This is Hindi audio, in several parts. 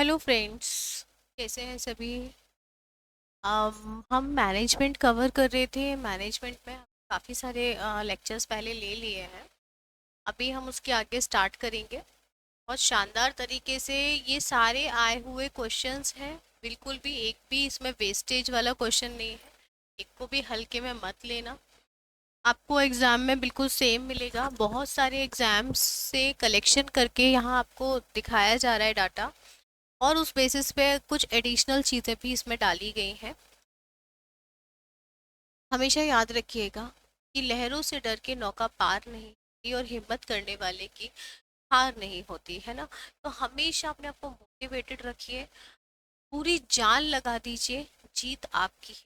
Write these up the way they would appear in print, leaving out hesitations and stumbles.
हेलो फ्रेंड्स, कैसे हैं सभी। हम मैनेजमेंट कवर कर रहे थे। मैनेजमेंट में काफ़ी सारे लेक्चर्स पहले ले लिए हैं। अभी हम उसके आगे स्टार्ट करेंगे। बहुत शानदार तरीके से ये सारे आए हुए क्वेश्चंस हैं। बिल्कुल भी एक भी इसमें वेस्टेज वाला क्वेश्चन नहीं है। एक को भी हल्के में मत लेना। आपको एग्ज़ाम में बिल्कुल सेम मिलेगा। बहुत सारे एग्ज़ाम्स से कलेक्शन करके यहाँ आपको दिखाया जा रहा है डाटा, और उस बेसिस पे कुछ एडिशनल चीज़ें भी इसमें डाली गई हैं। हमेशा याद रखिएगा कि लहरों से डर के नौका पार नहीं होती और हिम्मत करने वाले की हार नहीं होती, है ना। तो हमेशा अपने आप को मोटिवेटेड रखिए, पूरी जान लगा दीजिए, जीत आपकी है।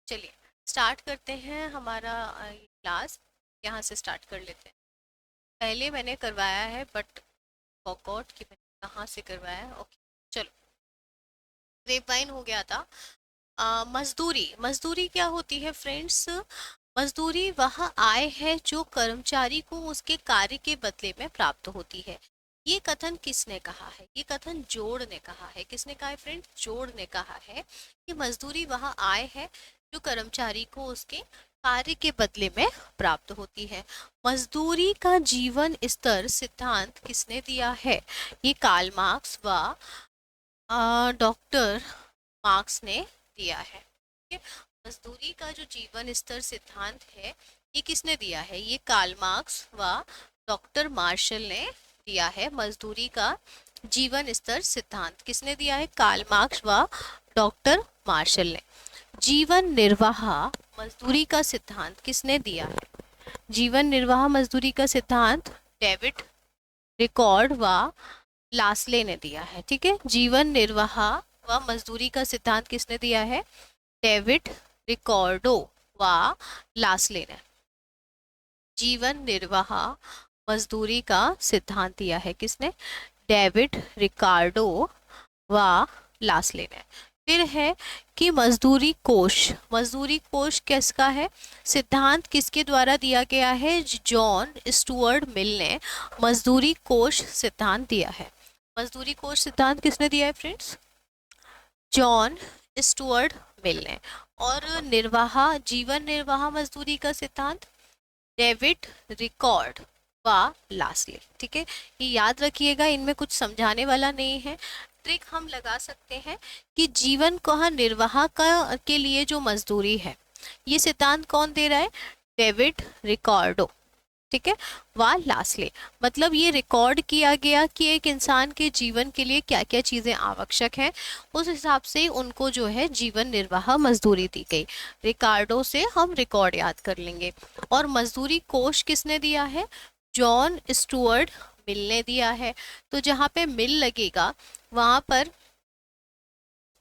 चलिए स्टार्ट करते हैं हमारा क्लास। यहाँ से स्टार्ट कर लेते हैं। पहले मैंने करवाया है बट फॉरगॉट कि मैंने कहाँ से करवाया है। ओके चलो, ग्रेपवाइन हो गया था। मजदूरी, मजदूरी क्या होती है फ्रेंड्स। मजदूरी वह आय है जो कर्मचारी को उसके कार्य के बदले में प्राप्त होती है। ये कथन किसने कहा है? ये कथन जोड़ ने कहा है। किसने कहा है फ्रेंड? जोड़ ने कहा है कि मजदूरी वह आय है जो कर्मचारी को उसके कार्य के बदले में प्राप्त होती है। मजदूरी का जीवन स्तर सिद्धांत किसने दिया है? ये कार्ल मार्क्स व डॉक्टर मार्क्स ने दिया है। ठीक है, मजदूरी का जो जीवन स्तर सिद्धांत है ये किसने दिया है? ये कार्ल मार्क्स व डॉक्टर मार्शल ने दिया है। मजदूरी का जीवन स्तर सिद्धांत किसने दिया है? कार्ल मार्क्स व डॉक्टर मार्शल ने। जीवन निर्वाह मजदूरी का सिद्धांत किसने दिया है? जीवन निर्वाह मजदूरी का सिद्धांत डेविड रिकॉर्ड व लास्ले ने दिया है। ठीक है, जीवन निर्वाह व मजदूरी का सिद्धांत किसने दिया है? डेविड रिकॉर्डो व लास्ले ने। जीवन निर्वाह मजदूरी का सिद्धांत दिया है किसने? डेविड रिकार्डो व लास्ले ने। फिर है कि मजदूरी कोष, मजदूरी कोष किसका है? सिद्धांत किसके द्वारा दिया गया है? जॉन स्टुअर्ट मिल ने मजदूरी कोष सिद्धांत दिया है। मजदूरी कोष सिद्धांत किसने दिया है फ्रेंड्स? जॉन स्टुअर्ट मिल ने। और निर्वाह, जीवन निर्वाह मजदूरी का सिद्धांत डेविड रिकॉर्ड व लास्ले। ठीक है, ये याद रखिएगा, इनमें कुछ समझाने वाला नहीं है। ट्रिक हम लगा सकते हैं कि जीवन को निर्वाह का के लिए जो मजदूरी है ये सिद्धांत कौन दे रहा है? David Ricardo. ठीक है, व लास्ले, मतलब ये रिकॉर्ड किया गया कि एक इंसान के जीवन के लिए क्या क्या चीजें आवश्यक हैं, उस हिसाब से उनको जो है जीवन निर्वाह मजदूरी दी गई। रिकार्डो से हम रिकॉर्ड याद कर लेंगे। और मजदूरी कोष किसने दिया है? जॉन स्टुअर्ट मिल ने दिया है। तो जहाँ पे मिल लगेगा वहां पर,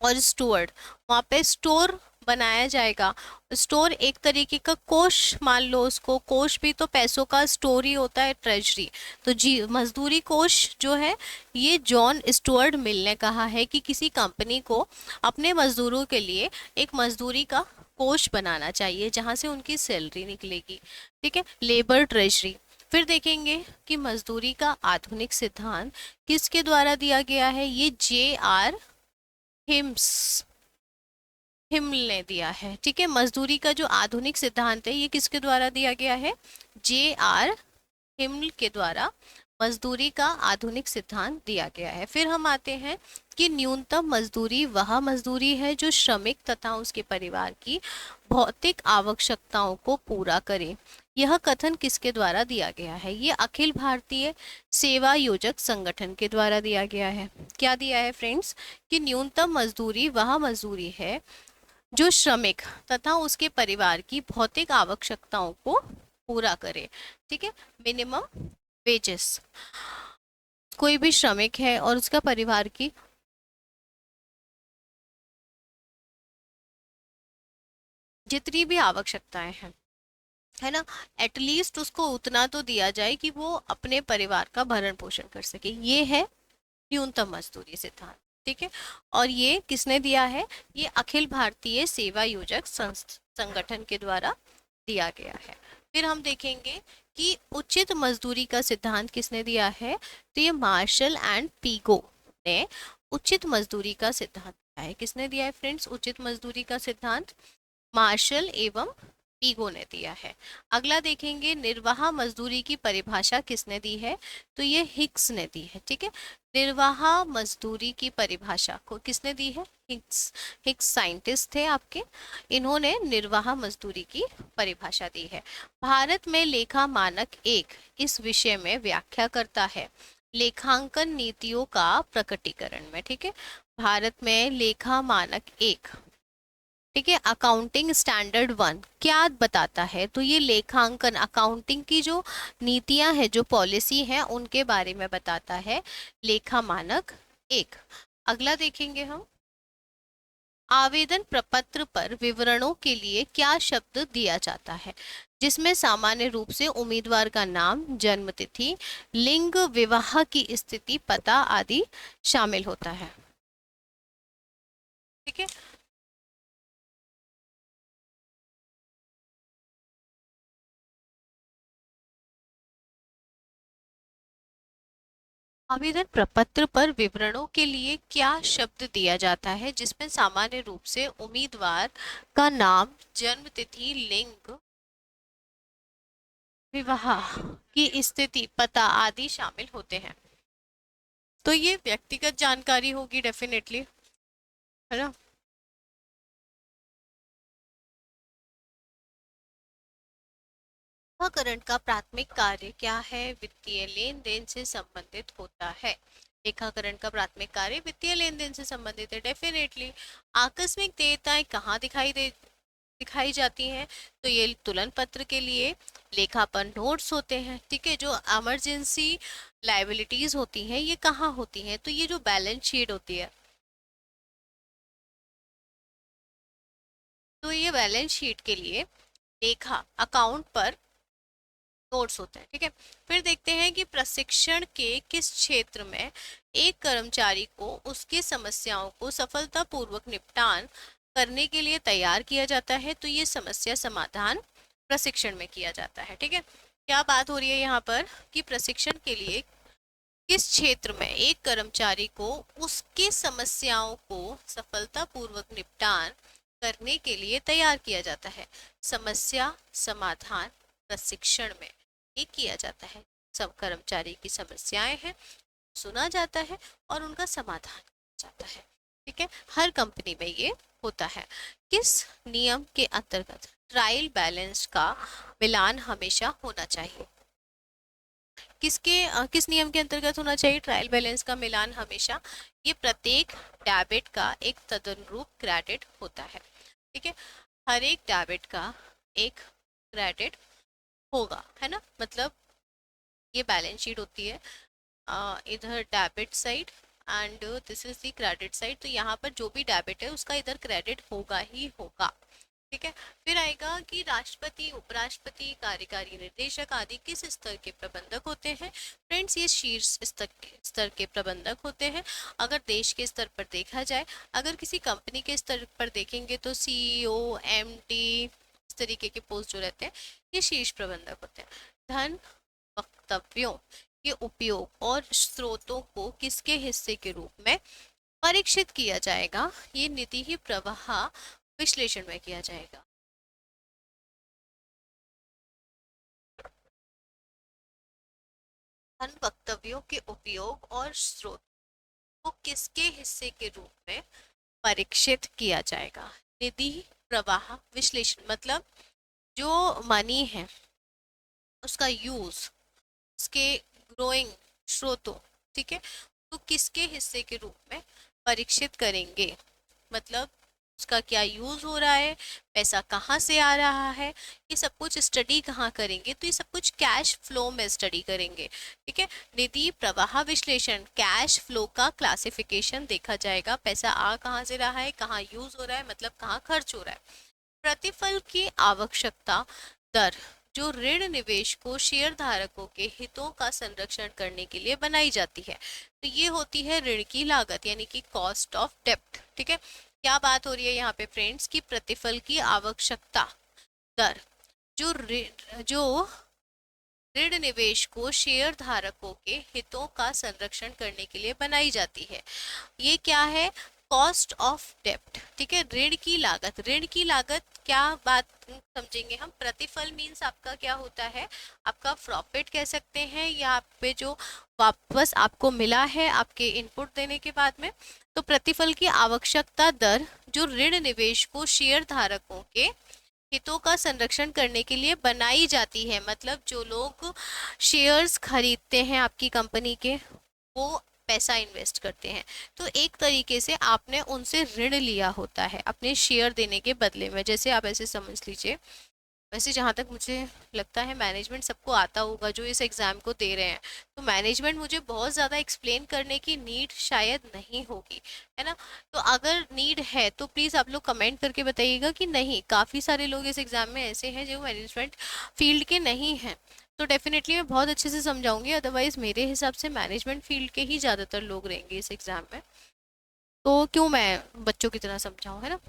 और स्टुअर्ट, वहां पे स्टोर बनाया जाएगा। स्टोर एक तरीके का कोष मान लो उसको, कोष भी तो पैसों का स्टोर ही होता है, ट्रेजरी। तो जी मजदूरी कोष जो है ये जॉन स्टुअर्ट मिल ने कहा है कि किसी कंपनी को अपने मजदूरों के लिए एक मजदूरी का कोष बनाना चाहिए जहां से उनकी सैलरी निकलेगी। ठीक है, लेबर ट्रेजरी। फिर देखेंगे कि मजदूरी का आधुनिक सिद्धांत किसके द्वारा दिया गया है? ये जे.आर. हिम्स, हिमल ने दिया है। ठीक है, मजदूरी का जो आधुनिक सिद्धांत है ये किसके द्वारा दिया गया है? जे.आर. हिमल के द्वारा मजदूरी का आधुनिक सिद्धांत दिया गया है। फिर हम आते हैं कि न्यूनतम मजदूरी वह मजदूरी है जो श्रमिक तथा उसके परिवार की भौतिक आवश्यकताओं को पूरा करे। यह कथन किसके द्वारा दिया गया है? ये अखिल भारतीय सेवा योजक संगठन के द्वारा दिया गया है। क्या दिया है फ्रेंड्स? कि न्यूनतम मजदूरी वह मजदूरी है जो श्रमिक तथा उसके परिवार की भौतिक आवश्यकताओं को पूरा करे। ठीक है, मिनिमम वेजेस। कोई भी श्रमिक है और उसका परिवार की जितनी भी आवश्यकताएं हैं, है ना, एटलीस्ट उसको उतना तो दिया जाए कि वो अपने परिवार का भरण पोषण कर सके। ये है न्यूनतम मजदूरी सिद्धांत। ठीक है, और ये किसने दिया है? ये अखिल भारतीय सेवा योजक संगठन के द्वारा दिया गया है। फिर हम देखेंगे कि उचित मजदूरी का सिद्धांत किसने दिया है? तो ये मार्शल एंड पीगो, ने उचित मजदूरी का सिद्धांत दिया है? किसने दिया है फ्रेंड्स उचित मजदूरी का सिद्धांत? मार्शल एवं पीगो ने दिया है। अगला देखेंगे, निर्वाह मजदूरी की परिभाषा किसने दी है? तो ये हिक्स ने दी है। ठीक है, निर्वाह मजदूरी की परिभाषा को किसने दी है? हिक्स। हिक्स साइंटिस्ट थे आपके, इन्होंने निर्वाह मजदूरी की परिभाषा दी है। भारत में लेखा मानक एक इस विषय में व्याख्या करता है लेखांकन नीतियों का प्रकटीकरण में। ठीक है, भारत में लेखा मानक एक, ठीक है, अकाउंटिंग स्टैंडर्ड वन क्या बताता है? तो ये लेखांकन अकाउंटिंग की जो नीतियां हैं, जो पॉलिसी हैं, उनके बारे में बताता है लेखा मानक एक। अगला देखेंगे हम, आवेदन प्रपत्र पर विवरणों के लिए क्या शब्द दिया जाता है? जिसमें सामान्य रूप से उम्मीदवार का नाम, जन्म तिथि, लिंग, विवाह की स्थिति, पता आदि शामिल होता है। ठीक है, आवेदन प्रपत्र पर विवरणों के लिए क्या शब्द दिया जाता है? जिसमें सामान्य रूप से उम्मीदवार का नाम, जन्म तिथि, लिंग, विवाह की स्थिति, पता आदि शामिल होते हैं। तो ये व्यक्तिगत जानकारी होगी डेफिनेटली, है ना। लेखाकरण का प्राथमिक कार्य क्या है? वित्तीय लेन देन से संबंधित होता है। लेखाकरण का प्राथमिक कार्य वित्तीय लेन देन से संबंधित है डेफिनेटली। आकस्मिक देयताएं कहाँ दिखाई जाती हैं? तो ये तुलन पत्र के लिए लेखापन नोट्स होते हैं। ठीक है, जो इमरजेंसी लाइबिलिटीज होती हैं ये कहाँ होती हैं? तो ये जो बैलेंस शीट होती है, तो ये बैलेंस शीट के लिए लेखा अकाउंट पर नोट्स होते हैं। ठीक है, फिर देखते हैं कि प्रशिक्षण के किस क्षेत्र में एक कर्मचारी को उसकी समस्याओं को सफलतापूर्वक निपटान करने के लिए तैयार किया जाता है? तो ये समस्या समाधान प्रशिक्षण में किया जाता है। ठीक है, क्या बात हो रही है यहाँ पर कि प्रशिक्षण के लिए किस क्षेत्र में एक कर्मचारी को उसकी समस्याओं को सफलतापूर्वक निपटान करने के लिए तैयार किया जाता है? समस्या समाधान प्रशिक्षण में ये किया जाता है। सब कर्मचारी की समस्याएं हैं, सुना जाता है और उनका समाधान किया जाता है। ठीक है, हर कंपनी में ये होता है। किस नियम के अंतर्गत ट्रायल बैलेंस का मिलान हमेशा होना चाहिए? किस नियम के अंतर्गत होना चाहिए ट्रायल बैलेंस का मिलान हमेशा? ये प्रत्येक डेबिट का एक तदनुरूप क्रेडिट होता है। ठीक है, हर एक डेबिट का एक क्रेडिट होगा, है ना। मतलब ये बैलेंस शीट होती है, इधर debit side and this is the credit side. तो यहाँ पर जो भी डेबिट है उसका इधर क्रेडिट होगा ही होगा। ठीक है, फिर आएगा कि राष्ट्रपति, उपराष्ट्रपति, कार्यकारी निर्देशक आदि किस स्तर के प्रबंधक होते हैं? फ्रेंड्स ये शीर्ष स्तर के प्रबंधक होते हैं। अगर देश के स्तर पर देखा जाए, अगर किसी कंपनी के स्तर पर देखेंगे तो सीईओ, एमडी, इस तरीके के पोस्ट जो रहते हैं ये शीर्ष प्रबंधक होते हैं। धन वक्तव्यों के उपयोग और स्रोतों को किसके हिस्से के रूप में परीक्षित किया जाएगा? ये नीति ही प्रवाह विश्लेषण में किया जाएगा। धन वक्तव्यों के उपयोग और स्रोत को किसके हिस्से के रूप में परीक्षित किया जाएगा? निधि प्रवाह विश्लेषण मतलब जो मनी है उसका यूज, उसके ग्रोइंग स्रोतों, ठीक है, तो किसके हिस्से के रूप में परीक्षित करेंगे? मतलब उसका क्या यूज हो रहा है, पैसा कहाँ से आ रहा है, ये सब कुछ स्टडी कहाँ करेंगे? तो ये सब कुछ कैश फ्लो में स्टडी करेंगे। ठीक है, निधि प्रवाह विश्लेषण, कैश फ्लो का क्लासिफिकेशन देखा जाएगा, पैसा आ कहाँ से रहा है, कहाँ यूज हो रहा है, मतलब कहाँ खर्च हो रहा है। प्रतिफल की आवश्यकता दर जो ऋण निवेश को शेयर धारकों के हितों का संरक्षण करने के लिए बनाई जाती है, तो ये होती है ऋण की लागत यानी कि कॉस्ट ऑफ डेप्ट। ठीक है, क्या बात हो रही है यहाँ पे फ्रेंड्स की प्रतिफल की आवश्यकता दर जो ऋण निवेश को शेयर धारकों के हितों का संरक्षण करने के लिए बनाई जाती है। ये क्या है? कॉस्ट ऑफ डेप्ट, ठीक है, ऋण की लागत। ऋण की लागत क्या बात समझेंगे हम? प्रतिफल मीन्स आपका क्या होता है? आपका प्रॉफिट कह सकते हैं, या आप पे जो वापस आपको मिला है आपके इनपुट देने के बाद में। तो प्रतिफल की आवश्यकता दर जो ऋण निवेश को शेयर धारकों के हितों का संरक्षण करने के लिए बनाई जाती है, मतलब जो लोग शेयर्स खरीदते हैं आपकी कंपनी के, वो पैसा इन्वेस्ट करते हैं। तो एक तरीके से आपने उनसे ऋण लिया होता है अपने शेयर देने के बदले में, जैसे आप ऐसे समझ लीजिए। वैसे जहाँ तक मुझे लगता है मैनेजमेंट सबको आता होगा जो इस एग्ज़ाम को दे रहे हैं, तो मैनेजमेंट मुझे बहुत ज़्यादा एक्सप्लेन करने की नीड शायद नहीं होगी, है ना। तो अगर नीड है तो प्लीज़ आप लोग कमेंट करके बताइएगा कि नहीं, काफ़ी सारे लोग इस एग्ज़ाम में ऐसे हैं जो मैनेजमेंट फील्ड के नहीं हैं, तो डेफिनेटली मैं बहुत अच्छे से समझाऊंगी। अदरवाइज मेरे हिसाब से मैनेजमेंट फील्ड के ही ज़्यादातर लोग रहेंगे इस एग्ज़ाम में, तो क्यों मैं बच्चों की तरह समझाऊं, है ना।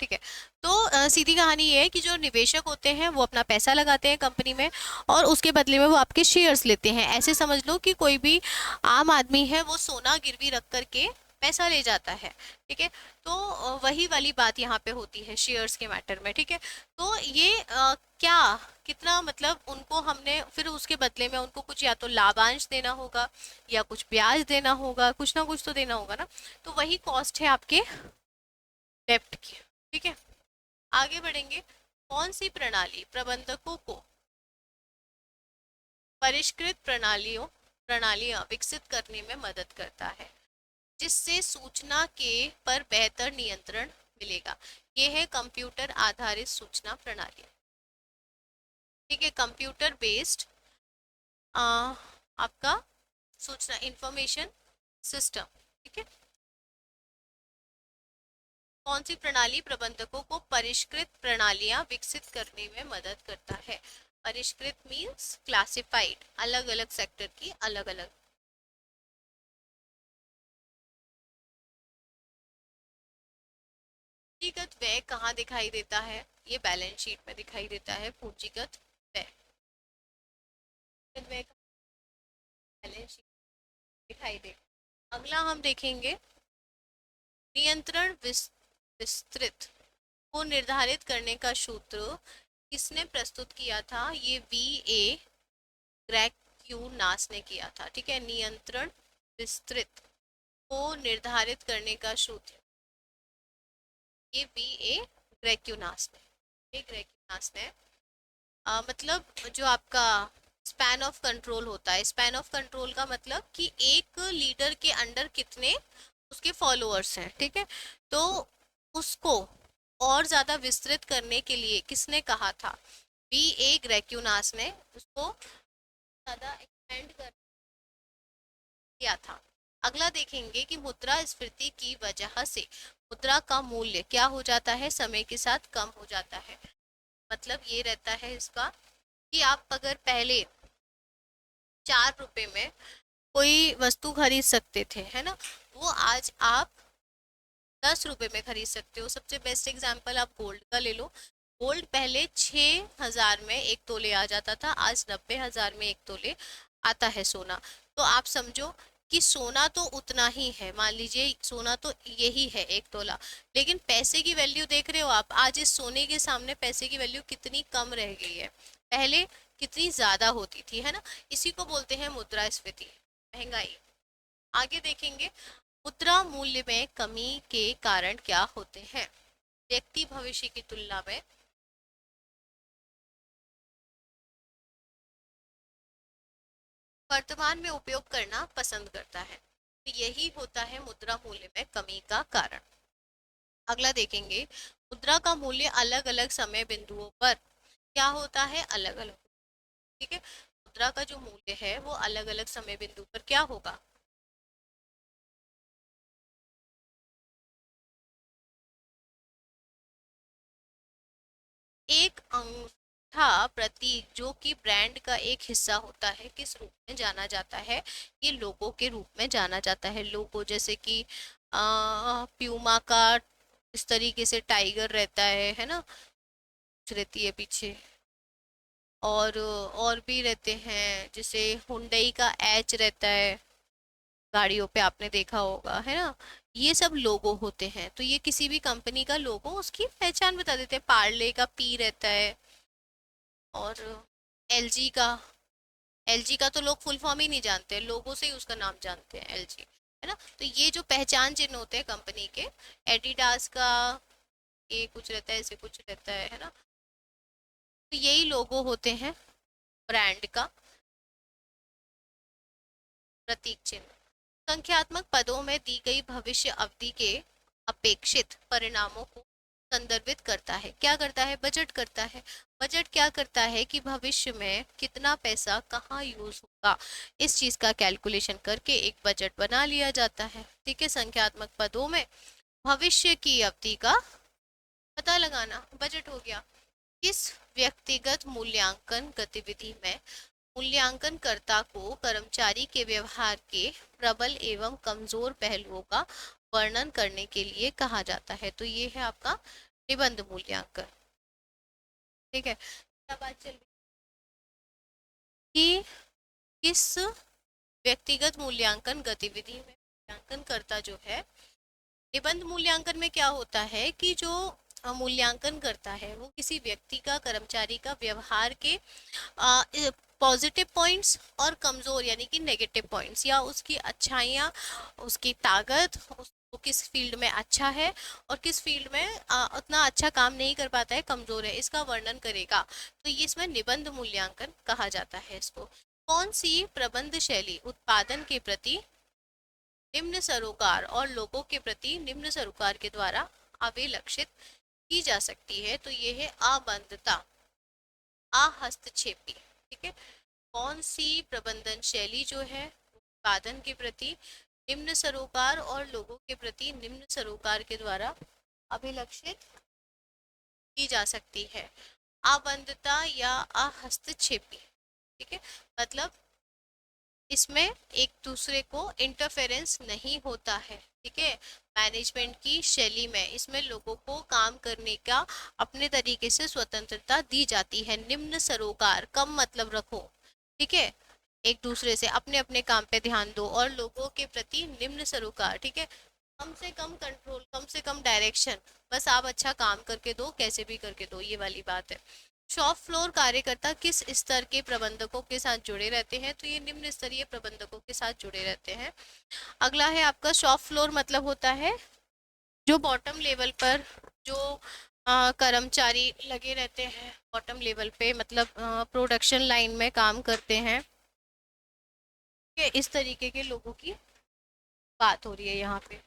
ठीक है। तो सीधी कहानी ये है कि जो निवेशक होते हैं वो अपना पैसा लगाते हैं कंपनी में, और उसके बदले में वो आपके शेयर्स लेते हैं। ऐसे समझ लो कि कोई भी आम आदमी है वो सोना गिरवी रख करके पैसा ले जाता है, ठीक है। तो वही वाली बात यहाँ पे होती है शेयर्स के मैटर में, ठीक है। तो ये क्या कितना, मतलब उनको हमने फिर उसके बदले में उनको कुछ या तो लाभांश देना होगा या कुछ ब्याज देना होगा, कुछ ना कुछ तो देना होगा ना। तो वही कॉस्ट है आपके डेप्ट की, ठीक है। आगे बढ़ेंगे। कौन सी प्रणाली प्रबंधकों को परिष्कृत प्रणालियां विकसित करने में मदद करता है, जिससे सूचना के पर बेहतर नियंत्रण मिलेगा? ये है कंप्यूटर आधारित सूचना प्रणाली, ठीक है। कंप्यूटर बेस्ड आपका सूचना इंफॉर्मेशन सिस्टम, ठीक है। कौन सी प्रणाली प्रबंधकों को परिष्कृत प्रणालियां विकसित करने में मदद करता है? परिष्कृत मीन्स क्लासिफाइड, अलग अलग सेक्टर की अलग अलग। पूंजीगत व्यय कहाँ दिखाई देता है? ये बैलेंस शीट में दिखाई देता है, पूंजीगत व्यय। पूंजीगत व्यय बैलेंस शीट दिखाई दे। अगला हम देखेंगे नियंत्रण विस्तृत को निर्धारित करने का सूत्र किसने प्रस्तुत किया था? ये V.A. ग्रैक्यूनास ने किया था, ठीक है। नियंत्रण विस्तृत को निर्धारित करने का सूत्र ये V.A. ग्रैक्यूनास ने, ये ग्रैक्यूनास ने मतलब जो आपका स्पैन ऑफ कंट्रोल होता है, स्पैन ऑफ कंट्रोल का मतलब कि एक लीडर के अंडर कितने उसके फॉलोअर्स हैं, ठीक है। तो उसको और ज्यादा विस्तृत करने के लिए किसने कहा था? V.A. ग्रैक्यूनास ने उसको ज्यादा एक्सपेंड कर किया था। अगला देखेंगे कि मुद्रास्फीति की वजह से मुद्रा का मूल्य क्या हो जाता है? समय के साथ कम हो जाता है। मतलब ये रहता है इसका कि आप अगर पहले 4 रुपए में कोई वस्तु खरीद सकते थे, है ना, वो आज आप 10 रुपए में खरीद सकते हो। सबसे बेस्ट एग्जाम्पल आप गोल्ड का ले लो। गोल्ड पहले 6,000 में एक तोले आ जाता था, आज 90,000 में एक तोले आता है सोना। तो आप समझो कि सोना तो उतना ही है, मान लीजिए सोना तो यही है 1 तोला, लेकिन पैसे की वैल्यू देख रहे हो आप, आज इस सोने के सामने पैसे की वैल्यू कितनी कम रह गई है, पहले कितनी ज्यादा होती थी, है ना। इसी को बोलते हैं मुद्रास्फीति, महंगाई। आगे देखेंगे मुद्रा मूल्य में कमी के कारण क्या होते हैं? व्यक्ति भविष्य की तुलना में वर्तमान में उपयोग करना पसंद करता है, तो यही होता है मुद्रा मूल्य में कमी का कारण। अगला देखेंगे मुद्रा का मूल्य अलग अलग समय बिंदुओं पर क्या होता है? अलग अलग, ठीक है। मुद्रा का जो मूल्य है वो अलग अलग समय बिंदु पर क्या होगा? एक अंगूठा प्रतीक जो कि ब्रांड का एक हिस्सा होता है किस रूप में जाना जाता है? ये लोगो के रूप में जाना जाता है। लोगो जैसे कि प्यूमा का इस तरीके से टाइगर रहता है ना, कुछ रहती है पीछे, और भी रहते हैं, जैसे हुंडई का एच रहता है, गाड़ियों पे आपने देखा होगा, है ना। ये सब लोगो होते हैं, तो ये किसी भी कंपनी का लोगो उसकी पहचान बता देते हैं। पार्ले का पी रहता है। और एलजी का, एलजी का तो लोग फुल फॉर्म ही नहीं जानते, लोगों से ही उसका नाम जानते हैं, एलजी, है ना। तो ये जो पहचान चिन्ह होते हैं कंपनी के, एडिडास का ये कुछ रहता है, ऐसे कुछ रहता है ना। तो यही लोगो होते हैं ब्रांड का प्रतीक चिन्ह। संख्यात्मक पदों में दी गई भविष्य अवधि के अपेक्षित परिणामों को संदर्भित करता है। क्या करता है? बजट करता है। बजट क्या करता है कि भविष्य में कितना पैसा कहाँ यूज होगा, इस चीज का कैलकुलेशन करके एक बजट बना लिया जाता है। ठीक है, संख्यात्मक पदों में भविष्य की अवधि का पता लगाना बजट हो गया। किस व्यक्तिगत मूल्यांकन गतिविधि में मूल्यांकनकर्ता को कर्मचारी के व्यवहार के प्रबल एवं कमजोर पहलुओं का वर्णन करने के लिए कहा जाता है? तो ये है आपका निबंध मूल्यांकन। ठीक है, क्या बात चल रही कि किस व्यक्तिगत मूल्यांकन गतिविधि में मूल्यांकनकर्ता जो है, निबंध मूल्यांकन में क्या होता है कि जो मूल्यांकन करता है वो किसी व्यक्ति का, कर्मचारी का व्यवहार के पॉजिटिव पॉइंट्स और कमजोर यानी कि नेगेटिव पॉइंट्स, या उसकी अच्छाइयाँ, उसकी ताकत, वो किस फील्ड में अच्छा है और किस फील्ड में उतना अच्छा काम नहीं कर पाता है, कमजोर है, इसका वर्णन करेगा। तो ये इसमें निबंध मूल्यांकन कहा जाता है इसको। कौन सी प्रबंध शैली उत्पादन के प्रति निम्न सरोकार और लोगों के प्रति निम्न सरोकार के द्वारा अभिलक्षित की जा सकती है? तो ये है आबंधता, आहस्तक्षेपी। ठीक है, कौन सी प्रबंधन शैली जो है उत्पादन के प्रति निम्न सरोकार और लोगों के प्रति निम्न सरोकार के द्वारा अभिलक्षित की जा सकती है? आबंधता या आहस्तक्षेपी। ठीक है, मतलब इसमें एक दूसरे को इंटरफेरेंस नहीं होता है। ठीक है, मैनेजमेंट की शैली में इसमें लोगों को काम करने का अपने तरीके से स्वतंत्रता दी जाती है। निम्न सरोकार, कम मतलब रखो। ठीक है, एक दूसरे से अपने अपने काम पे ध्यान दो, और लोगों के प्रति निम्न सरोकार। ठीक है, कम से कम कंट्रोल, कम से कम डायरेक्शन, बस आप अच्छा काम करके दो, कैसे भी करके दो, ये वाली बात है। शॉप फ्लोर कार्यकर्ता किस स्तर के प्रबंधकों के साथ जुड़े रहते हैं? तो ये निम्न स्तरीय प्रबंधकों के साथ जुड़े रहते हैं। अगला है आपका शॉप फ्लोर, मतलब होता है जो बॉटम लेवल पर जो कर्मचारी लगे रहते हैं, बॉटम लेवल पे, मतलब प्रोडक्शन लाइन में काम करते हैं। इस तरीके के लोगों की बात हो रही है यहाँ पे।